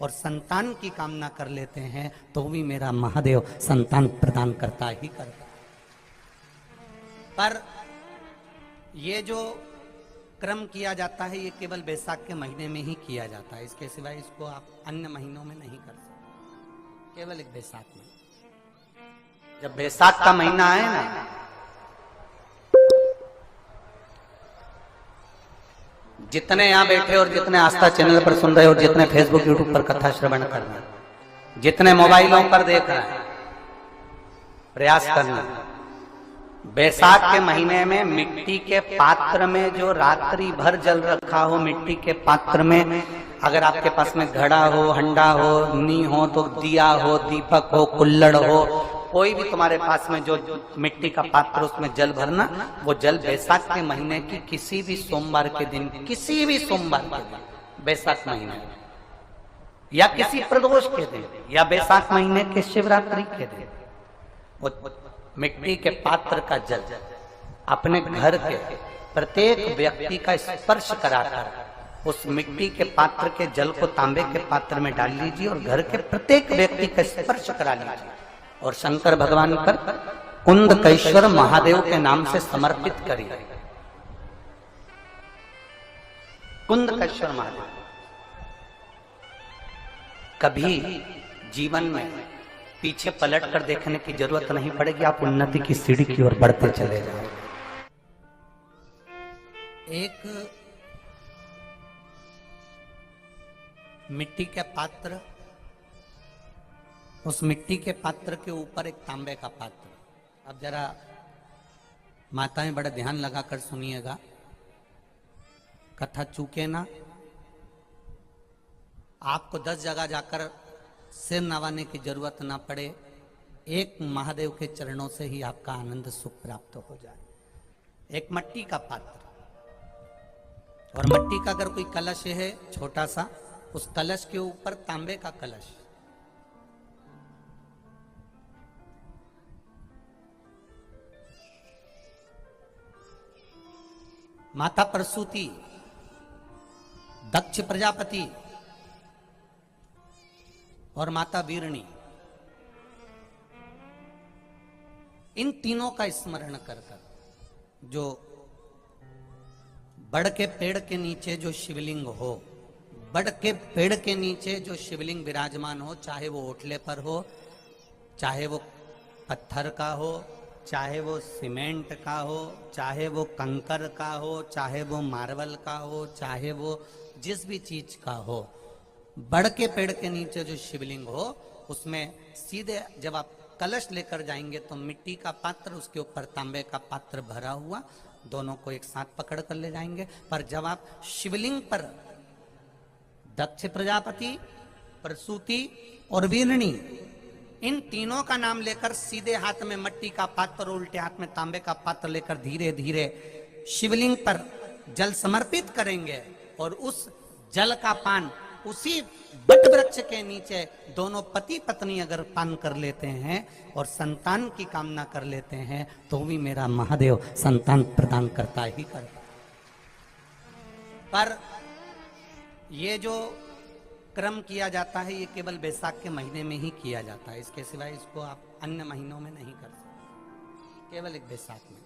और संतान की कामना कर लेते हैं तो भी मेरा महादेव संतान प्रदान करता ही करता। पर ये जो क्रम किया जाता है ये केवल बैसाख के महीने में ही किया जाता है, इसके सिवाय इसको आप अन्य महीनों में नहीं कर सकते, केवल एक बैसाख में। जब बैसाख का महीना आए ना, जितने यहां बैठे और जितने आस्था चैनल पर सुन रहे और जितने फेसबुक यूट्यूब पर कथा श्रवण कर रहे हैं, जितने मोबाइलों पर देख रहे हैं, प्रयास करना बैसाख के महीने में मिट्टी के पात्र में जो रात्रि भर जल रखा हो, मिट्टी के पात्र में अगर आपके पास में घड़ा हो, हंडा हो, नी हो, तो दिया हो, दीपक हो, कुल्लड़ हो, कोई भी तुम्हारे पास में जो मिट्टी का पात्र उसमें जल भरना, वो जल बैसाख के महीने की किसी भी सोमवार के दिन, किसी भी सोमवार के दिन बैसाख महीने या किसी प्रदोष के दिन या बैसाख महीने के शिवरात्रि के दिन वो मिट्टी के पात्र का जल अपने घर के प्रत्येक व्यक्ति का स्पर्श कराकर उस मिट्टी के पात्र के जल को तांबे के पात्र में डाल लीजिए और घर के प्रत्येक व्यक्ति का स्पर्श करा लीजिए और शंकर भगवान पर कुंदकेश्वर महादेव के नाम से समर्पित करिए। कुंदकेश्वर महादेव कभी जीवन में पीछे पलट कर देखने की जरूरत नहीं पड़ेगी, आप उन्नति की सीढ़ी की ओर बढ़ते चले जाओ। एक मिट्टी के पात्र, उस मिट्टी के पात्र के ऊपर एक तांबे का पात्र। अब जरा माताएं बड़ा ध्यान लगाकर सुनिएगा, कथा चूके ना, आपको 10 जगह जाकर सिर नवाने की जरूरत ना पड़े, एक महादेव के चरणों से ही आपका आनंद सुख प्राप्त हो जाए। एक मट्टी का पात्र, और मट्टी का अगर कोई कलश है छोटा सा, उस कलश के ऊपर तांबे का कलश, माता प्रसूति, दक्ष प्रजापति और माता वीरणी, इन तीनों का स्मरण कर कर जो बड़ के पेड़ के नीचे जो शिवलिंग हो, बड़ के पेड़ के नीचे जो शिवलिंग विराजमान हो, चाहे वो ओटले पर हो, चाहे वो पत्थर का हो, चाहे वो सीमेंट का हो, चाहे वो कंकर का हो, चाहे वो मार्बल का हो, चाहे वो जिस भी चीज का हो, बड़ के पेड़ के नीचे जो शिवलिंग हो उसमें सीधे जब आप कलश लेकर जाएंगे तो मिट्टी का पात्र, उसके ऊपर तांबे का पात्र भरा हुआ, दोनों को एक साथ पकड़ कर ले जाएंगे। पर जब आप शिवलिंग पर दक्ष प्रजापति, प्रसूति और वीरणी, इन तीनों का नाम लेकर सीधे हाथ में मट्टी का पात्र और उल्टे हाथ में तांबे का पात्र लेकर धीरे धीरे शिवलिंग पर जल समर्पित करेंगे और उस जल का पान उसी बट वृक्ष के नीचे दोनों पति पत्नी अगर पान कर लेते हैं और संतान की कामना कर लेते हैं तो भी मेरा महादेव संतान प्रदान करता ही करता। पर ये जो क्रम किया जाता है ये केवल बैसाख के महीने में ही किया जाता है, इसके सिवाय इसको आप अन्य महीनों में नहीं कर सकते, केवल एक बैसाख में।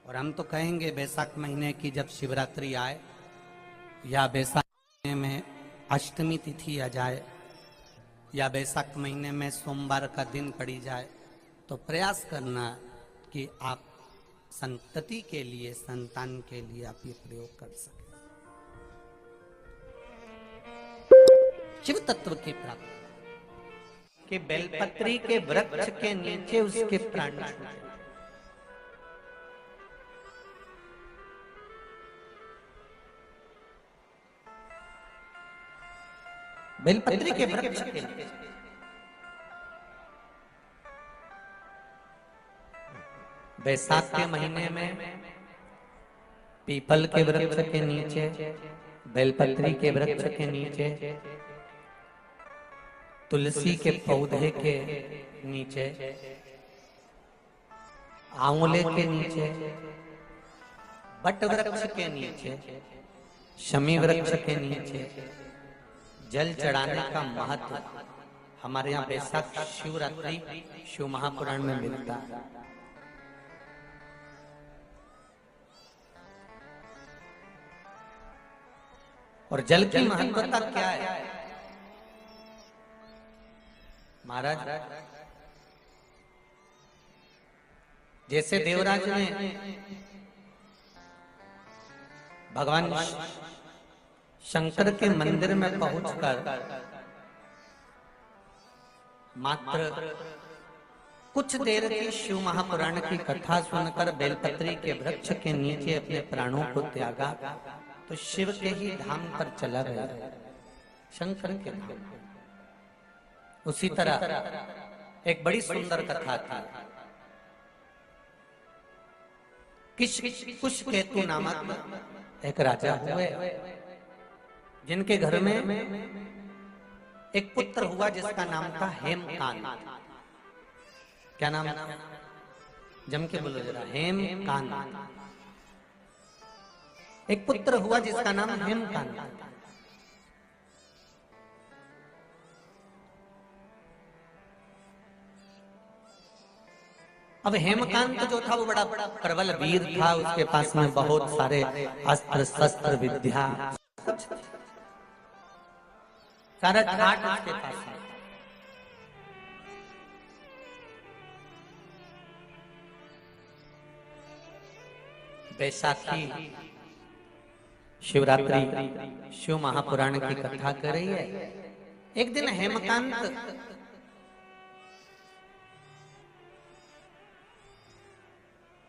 और हम तो कहेंगे बैसाख महीने की जब शिवरात्रि आए या बैसाख महीने में अष्टमी तिथि आ जाए या बैसाख महीने में सोमवार का दिन पड़ी जाए तो प्रयास करना कि आप संतति के लिए, संतान के लिए आप ये प्रयोग कर सकें, शिव तत्व की प्राप्ति के बेलपत्री के वृक्ष के नीचे उसके प्राण छूटे। बेलपत्री के वृक्ष के नीचे बैसाख के महीने में पीपल के वृक्ष के नीचे, बेलपत्री के वृक्ष के नीचे, तुलसी के पौधे के नीचे, आंवले के नीचे, बट वृक्ष के नीचे शमी वृक्ष के नीचे जल चढ़ाने का महत्व हमारे यहाँ बैसाख शिवरात्रि शिव महापुराण में मिलता है। और जल की महत्वता क्या है महाराज? जैसे देवराज ने भगवान शंकर के मंदिर में पहुंचकर मात्र कुछ देर की शिव महापुराण की कथा सुनकर बेलपत्री के वृक्ष के नीचे अपने प्राणों को त्यागा, तो शिव के ही धाम पर चला गया, शंकर के धाम। उसी तरह एक बड़ी सुंदर कथा थी। कुशकेतु नामक एक राजा हुए, जिनके घर में एक पुत्र हुआ जिसका नाम था हेमकांत। क्या नाम था? जम के बोलो जरा, हेमकांत। एक पुत्र हुआ जिसका नाम हेमकांत। अब हेमकांत जो था वो बड़ा प्रबल वीर था, उसके पास में बहुत सारे अस्त्र शस्त्र विद्या सारा ठाट उसके पास में। बैसाखी शिवरात्रि शिव महापुराण की कथा कर रही है। एक दिन हेमकांत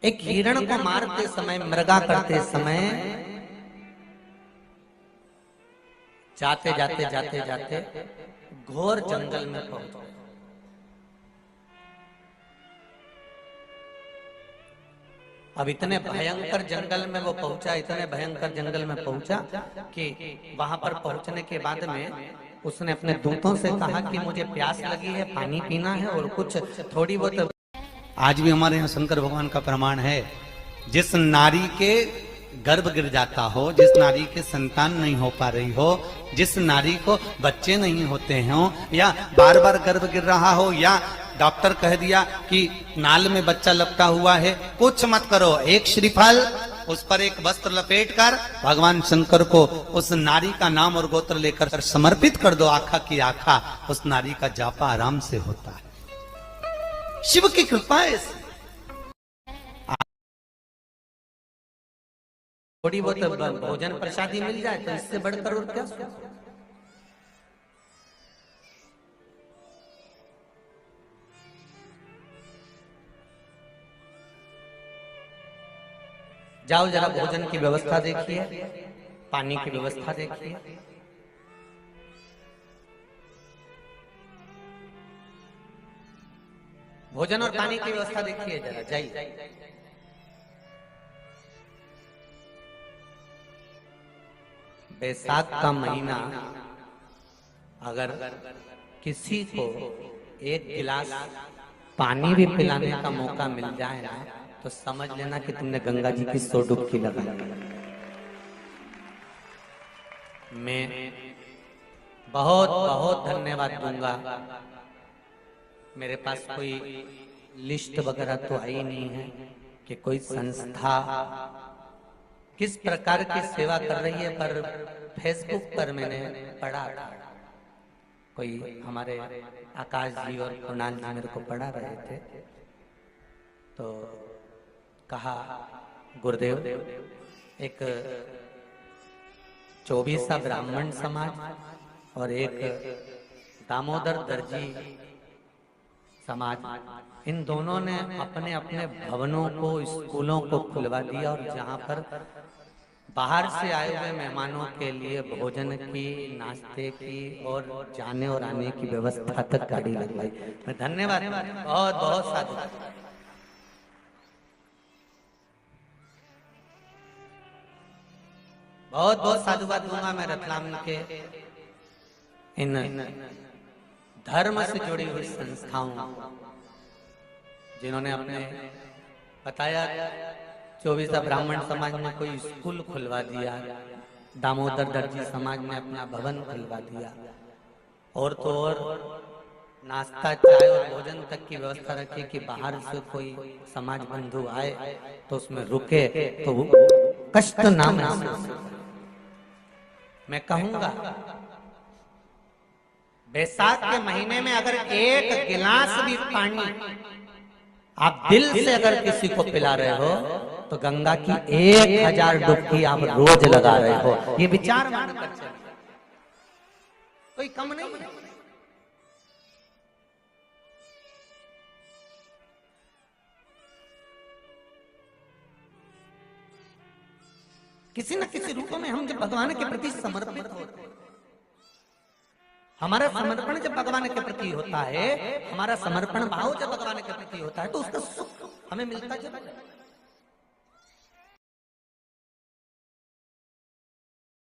एक हिरण को मारते समय, मृगा करते समय जाते जाते जाते जाते घोर जंगल में पहुंच गए। अब इतने भयंकर जंगल में वो पहुंचा, इतने भयंकर जंगल में पहुंचा कि वहां पर पहुंचने के बाद में उसने अपने दूतों से कहा कि मुझे प्यास लगी है, पानी पीना है और कुछ थोड़ी बहुत। आज भी हमारे यहाँ शंकर भगवान का प्रमाण है, जिस नारी के गर्भ गिर जाता हो, जिस नारी के संतान नहीं हो पा रही हो, जिस नारी को बच्चे नहीं होते हो, या बार बार गर्भ गिर रहा हो, या डॉक्टर कह दिया कि नाल में बच्चा लपटा हुआ है, कुछ मत करो, एक श्रीफल उस पर एक वस्त्र लपेट कर भगवान शंकर को उस नारी का नाम और गोत्र लेकर समर्पित कर दो, आखा की आखा उस नारी का जापा आराम से होता है। शिव की कृपा है। थोड़ी बहुत भोजन प्रसादी मिल जाए तो इससे बढ़कर और क्या? जाओ जरा भोजन की व्यवस्था देखिए, पानी की व्यवस्था देखिए। भोजन और पानी की व्यवस्था देखिए जरा, जाइए। बैसाख का महीना अगर किसी को एक गिलास पानी भी पिलाने का मौका मिल जाए ना, तो समझ लेना कि तुमने गंगा जी की 100 डुबकी लगा। मैं बहुत बहुत धन्यवाद दूंगा। मेरे पास कोई लिस्ट वगैरह तो आई नहीं है कि कोई संस्था किस प्रकार की सेवा कर रही है, पर फेसबुक पर मैंने पढ़ा था, कोई हमारे आकाश जी और कुणाल जी मेरे को पढ़ा रहे थे, तो कहा गुरुदेव एक 24 ब्राह्मण समाज और एक दामोदर दर्जी समाज, इन दोनों ने अपने अपने भवनों को, स्कूलों को खुलवा दिया और जहां पर बाहर से आए हुए मेहमानों के लिए भोजन की, नाश्ते की और जाने और आने की व्यवस्था तक गाड़ी लगवाई। मैं धन्यवाद, बहुत बहुत साधु, बहुत बहुत साधुवाद दूंगा मैं रतलाम के इन धर्म से जुड़ी हुई संस्थाओं, जिन्होंने अपने बताया 24 ब्राह्मण समाज में कोई स्कूल खुलवा दिया, दामोदर दर्जी समाज ने अपना भवन खुलवा दिया। और तो और नाश्ता चाय और भोजन तक की व्यवस्था रखी कि बाहर से कोई समाज बंधु आए तो उसमें रुके तो वो कष्ट ना महसूस करे। मैं कहूंगा बैसाख के महीने में अगर एक गिलास भी पानी आप दिल से अगर किसी को पिला रहे हो तो गंगा की 1000 डुबकी आप रोज लगा रहे हो। ये विचार मानकर चलिए, कोई कम नहीं है। किसी न किसी रूप में हम जब भगवान के प्रति समर्पित होते हैं, हमारा समर्पण जब भगवान के प्रति होता है, हमारा समर्पण भाव जब भगवान के प्रति होता है तो उसका सुख हमें मिलता जरूर है।